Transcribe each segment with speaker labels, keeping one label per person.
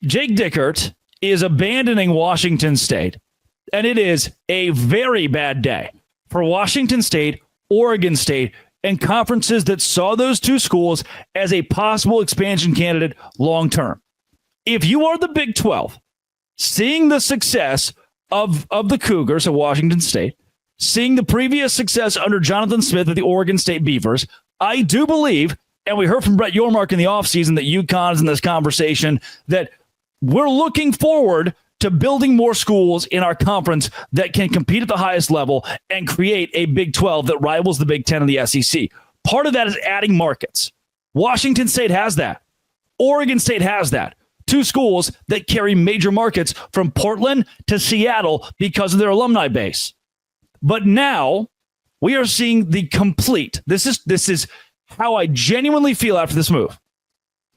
Speaker 1: Jake Dickert is abandoning Washington State, and it is a very bad day for Washington State, Oregon State, and conferences that saw those two schools as a possible expansion candidate long term. If you are the Big 12, seeing the success of the Cougars at Washington State, seeing the previous success under Jonathan Smith at the Oregon State Beavers, I do believe, and we heard from Brett Yormark in the offseason that UConn is in this conversation, that we're looking forward to building more schools in our conference that can compete at the highest level and create a Big 12 that rivals the Big 10 and the SEC. Part of that is adding markets. Washington State has that. Oregon State has that. Two schools that carry major markets from Portland to Seattle because of their alumni base. But now we are seeing the complete. This is how I genuinely feel after this move.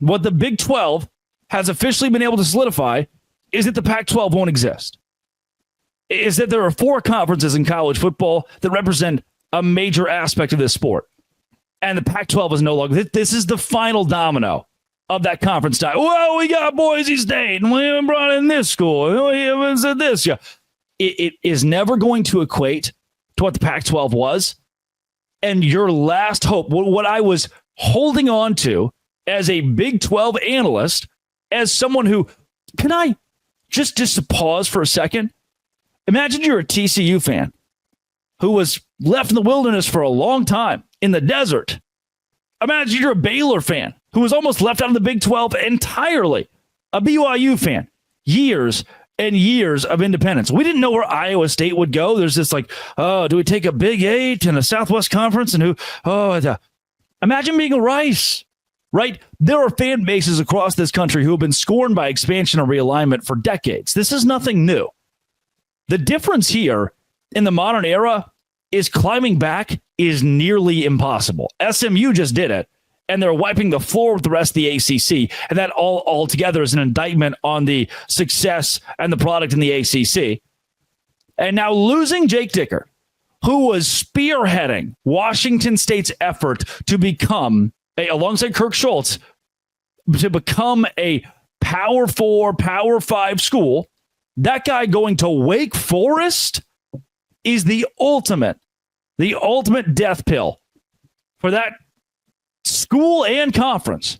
Speaker 1: What the Big 12 has officially been able to solidify is that the Pac-12 won't exist. Is that there are 4 conferences in college football that represent a major aspect of this sport. And the Pac-12 is no longer. This is the final domino of that conference time. Well, we got Boise State, and we haven't brought in this school. And we haven't said this. Yeah. It is never going to equate to what the Pac-12 was. And your last hope, what I was holding on to as a Big 12 analyst, as someone who, can I just pause for a second? Imagine you're a TCU fan who was left in the wilderness for a long time in the desert. Imagine you're a Baylor fan who was almost left out of the Big 12 entirely. A BYU fan, years and years of independence. We didn't know where Iowa State would go. There's this like, oh, do we take a Big 8 and a Southwest Conference? And imagine being a Rice, right? There are fan bases across this country who have been scorned by expansion and realignment for decades. This is nothing new. The difference here in the modern era is climbing back is nearly impossible. SMU just did it, and they're wiping the floor with the rest of the ACC, and that all together is an indictment on the success and the product in the ACC. And now losing Jake Dickert, who was spearheading Washington State's effort to become, alongside Kirk Schultz, to become a Power 4, Power 5 school, that guy going to Wake Forest is the ultimate death pill for that school and conference.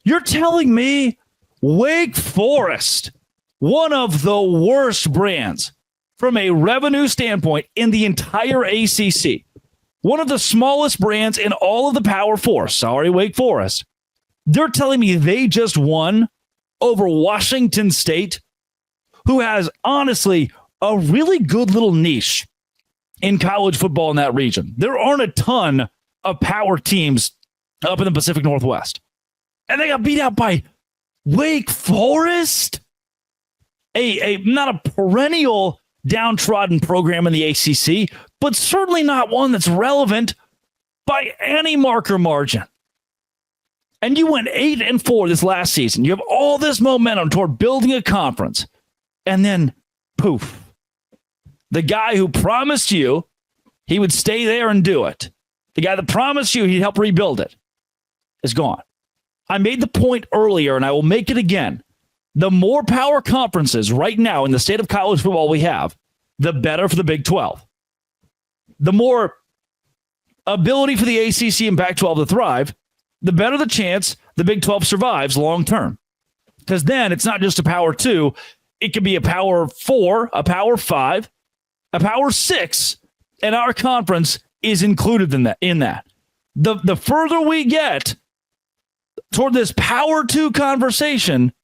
Speaker 1: You're telling me Wake Forest, one of the worst brands from a revenue standpoint in the entire ACC, one of the smallest brands in all of the Power Four, sorry, Wake Forest, they're telling me they just won over Washington State, who has honestly a really good little niche in college football in that region. There aren't a ton of power teams up in the Pacific Northwest. And they got beat out by Wake Forest, a not a perennial downtrodden program in the ACC, but certainly not one that's relevant by any marker margin. And you went 8-4 this last season. You have all this momentum toward building a conference. And then, poof, the guy who promised you he would stay there and do it, the guy that promised you he'd help rebuild it, is gone. I made the point earlier, and I will make it again. The more power conferences right now in the state of college football we have, the better for the Big 12. The more ability for the ACC and Pac-12 to thrive, the better the chance the Big 12 survives long term. Because then it's not just a Power 2. It could be a Power 4, a Power 5, a Power 6, and our conference is included in that. The further we get toward this Power 2 conversation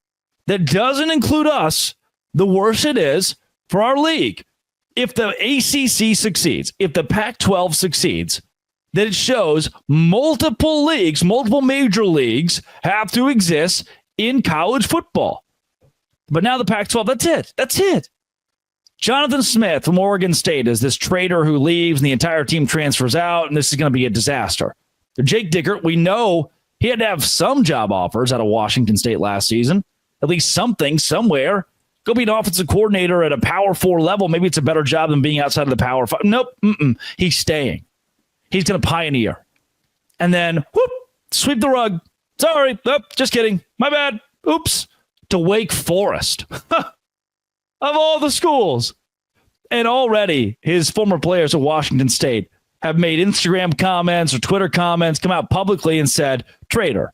Speaker 1: that doesn't include us, the worse it is for our league. If the ACC succeeds, if the Pac-12 succeeds, then it shows multiple leagues, multiple major leagues have to exist in college football. But now the Pac-12, that's it. Jonathan Smith from Oregon State is this trader who leaves and the entire team transfers out, and this is going to be a disaster. Jake Dickert, we know he had to have some job offers out of Washington State last season, at least something somewhere. Go be an offensive coordinator at a Power 4 level. Maybe it's a better job than being outside of the Power 5. Nope. He's staying. He's going to pioneer. And then, whoop, sweep the rug. Sorry. Just kidding. My bad. Oops. to Wake Forest of all the schools. And already his former players at Washington State have made Instagram comments or Twitter comments, come out publicly and said, traitor.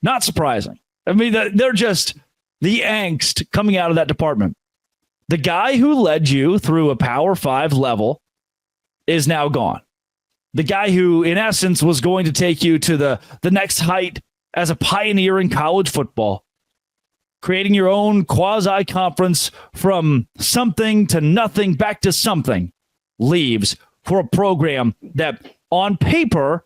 Speaker 1: Not surprising. I mean, they're just the angst coming out of that department. The guy who led you through a Power 5 level is now gone. The guy who, in essence, was going to take you to the next height as a pioneer in college football, creating your own quasi-conference from something to nothing back to something, leaves for a program that, on paper,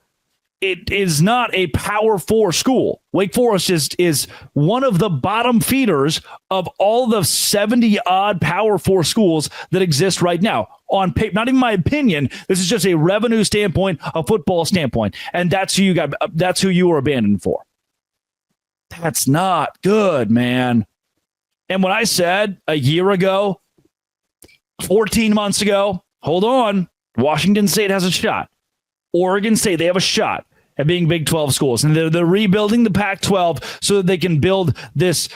Speaker 1: it is not a Power 4 school. Wake Forest is one of the bottom feeders of all the 70-odd Power 4 schools that exist right now. On paper, not even my opinion. This is just a revenue standpoint, a football standpoint, and that's who you got. That's who you were abandoned for. That's not good, man. And when I said a year ago, 14 months ago, hold on, Washington State has a shot. Oregon State, they have a shot at being Big 12 schools. And they're rebuilding the Pac-12 so that they can build this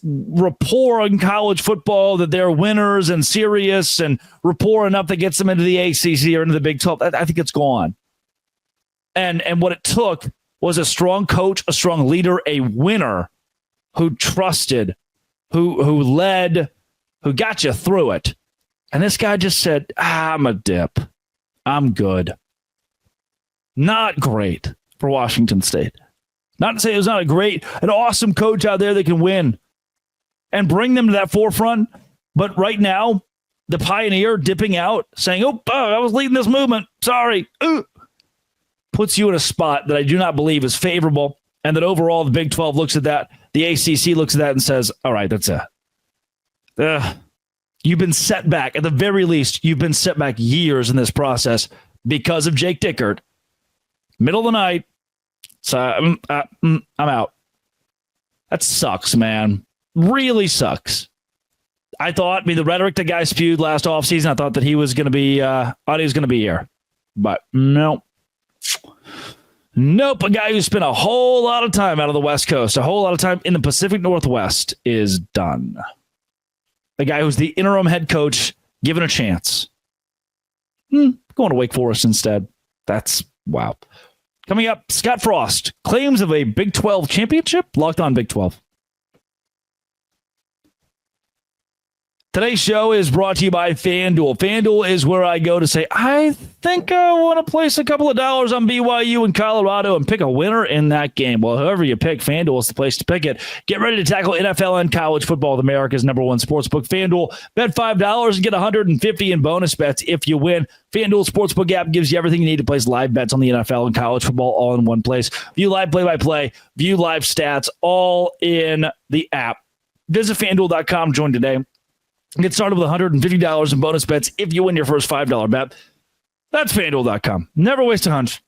Speaker 1: rapport in college football, that they're winners and serious and rapport enough that gets them into the ACC or into the Big 12. I think it's gone. And what it took was a strong coach, a strong leader, a winner who trusted, who led, who got you through it. And this guy just said, I'm a dip. I'm good. Not great for Washington State. Not to say there's not an awesome coach out there that can win and bring them to that forefront. But right now, the pioneer dipping out, saying, I was leading this movement. Sorry. Puts you in a spot that I do not believe is favorable. And that overall, the Big 12 looks at that. The ACC looks at that and says, all right, that's it. You've been set back. At the very least, you've been set back years in this process because of Jake Dickert. Middle of the night. So I'm out. That sucks, man. Really sucks. I thought, the rhetoric the guy spewed last offseason, I thought that he was going to be, here. But no. Nope. A guy who spent a whole lot of time out of the West Coast, a whole lot of time in the Pacific Northwest is done. The guy who's the interim head coach, given a chance. Going to Wake Forest instead. That's wow. Coming up, Scott Frost, claims of a Big 12 championship. Locked on Big 12. Today's show is brought to you by FanDuel. FanDuel is where I go to say, I think I want to place a couple of dollars on BYU in Colorado and pick a winner in that game. Well, whoever you pick, FanDuel is the place to pick it. Get ready to tackle NFL and college football, America's #1 sportsbook. FanDuel, bet $5 and get $150 in bonus bets if you win. FanDuel Sportsbook app gives you everything you need to place live bets on the NFL and college football all in one place. View live play-by-play, view live stats, all in the app. Visit FanDuel.com, join today. Get started with $150 in bonus bets if you win your first $5 bet. That's FanDuel.com. Never waste a hunch.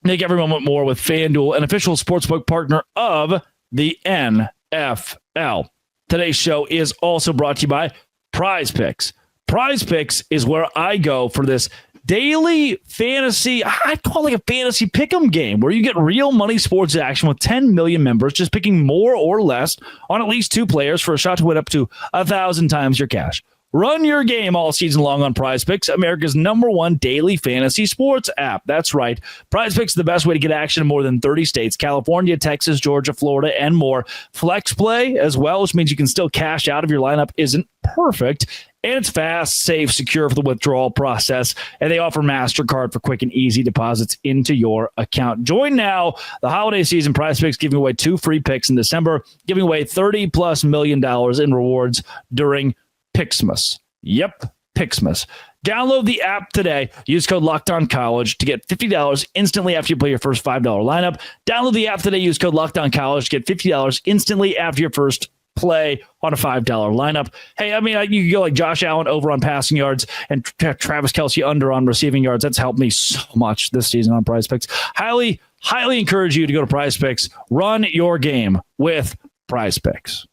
Speaker 1: Make every moment more with FanDuel, an official sportsbook partner of the NFL. Today's show is also brought to you by Prize Picks. Prize Picks is where I go for this daily fantasy, I'd call it like a fantasy pick'em game where you get real money sports action with 10 million members just picking more or less on at least two players for a shot to win up to 1,000 times your cash. Run your game all season long on Prize Picks, America's #1 daily fantasy sports app. That's right. Prize Picks is the best way to get action in more than 30 states, California, Texas, Georgia, Florida, and more. Flex play as well, which means you can still cash out if your lineup isn't perfect. And it's fast, safe, secure for the withdrawal process. And they offer MasterCard for quick and easy deposits into your account. Join now. The holiday season, Prize Picks giving away 2 free picks in December, giving away $30+ million in rewards during Pixmas. Yep, Pixmas. Download the app today. Use code LOCKEDONCollege to get $50 instantly after you play your first $5 lineup. Download the app today. Use code LOCKEDONCollege to get $50 instantly after your first play on a $5 lineup. Hey, I mean, you could go like Josh Allen over on passing yards and Travis Kelce under on receiving yards. That's helped me so much this season on Prize Picks. Highly encourage you to go to Prize Picks. Run your game with Prize Picks.